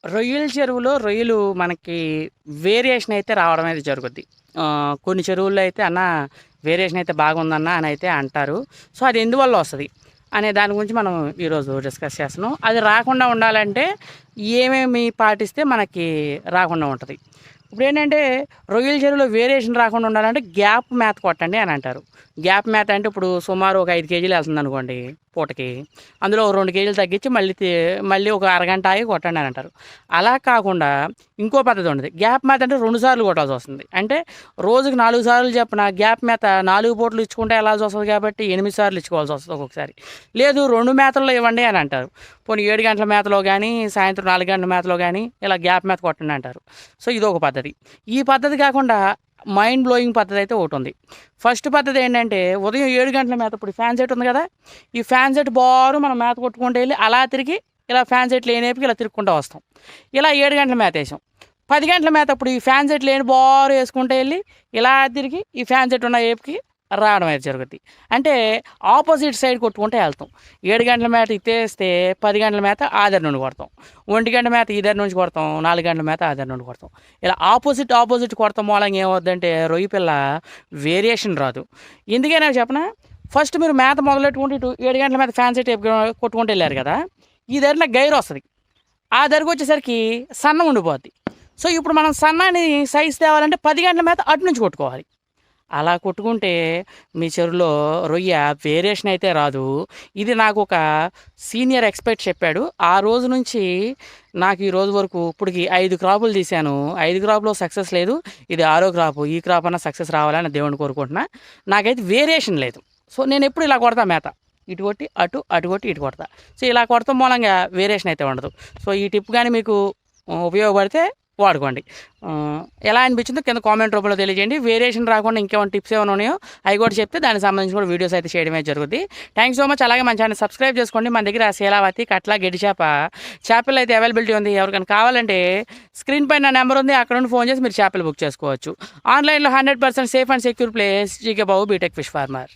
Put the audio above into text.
రొయ్యల చెరువులో రొయ్యలు మనకి వేరియేషన్ అయితే రావడం అయితే జరుగుద్ది. కొన్ని చెరువుల్లో అయితే అన్న వేరియేషన్ అయితే బాగుందన్న అని అయితే అంటారు. సో, అది ఎందువల్ల వస్తది అనే దాని గురించి మనం ఈరోజు డిస్కస్ చేస్తున్నాం. అది రాకుండా ఉండాలంటే ఏమేమి పాటిస్తే మనకి రాకుండా ఉంటది. ఇప్పుడేంటంటే రొయ్యల చెరువులో వేరియేషన్ రాకుండా ఉండాలంటే గ్యాప్ మేత కొట్టండి అని అంటారు. గ్యాప్ మేత అంటే ఇప్పుడు సుమారు ఒక 5 కేజీలు వెళ్తుందనుకోండి పూటకి. అందులో ఒక 2 కేజీలు తగ్గించి మళ్ళీ ఒక అరగంట ఆగి కొట్టండి అని అంటారు. అలా కాకుండా ఇంకో పద్ధతి ఉండేది. గ్యాప్ మేత అంటే 2 సార్లు కొట్టాల్సొస్తుంది. అంటే రోజుకి 4 సార్లు చొప్పున గ్యాప్ మేత 4 పూటలు ఇచ్చుకుంటే ఎళ్ళాల్సొస్తది కాబట్టి 8 సార్లు ఇచ్చుకోవాల్సొస్తది ఒక్కొక్కసారి. లేదు 2 మేతల్లో ఇవ్వండి అని అంటారు. పోనీ 7 గంటల మేతలో గానీ, సాయంత్రం 4 గంటల మేతలో గానీ ఇలా గ్యాప్ మేత కొట్టండి అంటారు. సో, ఇదొక పద్ధతి. ఈ పద్ధతి కాకుండా మైండ్ బ్లోయింగ్ పద్ధతి అయితే ఒకటుంది. ఫస్ట్ పద్ధతి ఏంటంటే ఉదయం 7 గంటల మేత ఇప్పుడు ఫ్యాన్ సెట్ ఉంది కదా! ఈ ఫ్యాన్ సెట్ బారు మనం మేత కొట్టుకుంటూ వెళ్ళి అలా తిరిగి ఇలా ఫ్యాన్ సెట్ లేనేపుకి ఇలా తిరుక్కుంటూ వస్తాం. ఇలా 7 గంటల మేత వేసాం. 10 గంటల మేత అప్పుడు ఈ ఫ్యాన్ సెట్ లేని బారు వేసుకుంటూ వెళ్ళి ఇలా తిరిగి ఈ ఫ్యాన్ సెట్ ఉన్న ఏపుకి రావడం అయితే జరుగుద్ది. అంటే ఆపోజిట్ సైడ్ కొట్టుకుంటే వెళ్తాం. 7 గంటల మేత ఇచ్చేస్తే 10 గంటల మేత ఆదరి నుండి కొడతాం. 1 గంట మేత ఈదరి నుంచి కొడతాం. 4 గంటల మేత ఆదరి నుండి కొడతాం. ఇలా ఆపోజిట్ కొడతాం మూలంగా ఏమవుద్దంటే రొయ్య పిల్ల వేరియేషన్ రాదు. ఎందుకైనా చెప్పనా, ఫస్ట్ మీరు మేత మొదలెట్టుకుంటే ఇటు 7 గంటల మేత ఫ్యాన్ సెట్ కొట్టుకుంటూ వెళ్ళారు కదా, ఈ దరిన గైరు వస్తుంది. ఆ దరికి వచ్చేసరికి సన్నం ఉండిపోద్ది. సో, ఇప్పుడు మనం సన్నాన్ని సైజ్ తేవాలంటే 10 గంటల మేత అటు నుంచి కొట్టుకోవాలి. అలా కొట్టుకుంటే మీ చెరువులో రొయ్య వేరియేషన్ అయితే రాదు. ఇది నాకు ఒక సీనియర్ ఎక్స్పర్ట్ చెప్పాడు. ఆ రోజు నుంచి నాకు ఈ రోజు వరకు ఇప్పటికి 5 క్రాపులు తీశాను. 5 క్రాప్‌లో సక్సెస్ లేదు. ఇది 6వ క్రాపు. ఈ క్రాప్ అన్నా సక్సెస్ రావాలని దేవుడిని కోరుకుంటున్నా. నాకైతే వేరియేషన్ లేదు. సో, నేనెప్పుడు ఇలా కొడతా మేత. ఇటు కొట్టి అటు, అటు కొట్టి ఇటు కొడతా. సో, ఇలా కొడతం మూలంగా వేరియేషన్ అయితే ఉండదు. సో, ఈ టిప్ గాని మీకు ఉపయోగపడితే వాడుకోండి. ఎలా అనిపించిందో కింద కామెంట్ రూపంలో తెలియజేయండి. వేరియేషన్ రాకుండా ఇంకేమైనా టిప్స్ ఏమైనా ఉన్నాయో అవి కూడా చెప్తే దానికి సంబంధించి కూడా వీడియోస్ అయితే చేయడమే జరుగుద్ది. Thanks so much. అలాగే మన ఛానల్ సబ్స్క్రైబ్ చేసుకోండి. మన దగ్గర శీలావతి, కట్ల, గెడ్డి చేపలు అయితే అవైలబిలిటీ ఉంది. ఎవరికైనా కావాలంటే స్క్రీన్ పైన నెంబర్ ఉంది, అక్కడ నుండి ఫోన్ చేసి మీరు చేపలు బుక్ చేసుకోవచ్చు. ఆన్లైన్లో 100% safe and secure place GK Babu BTech fish farmer.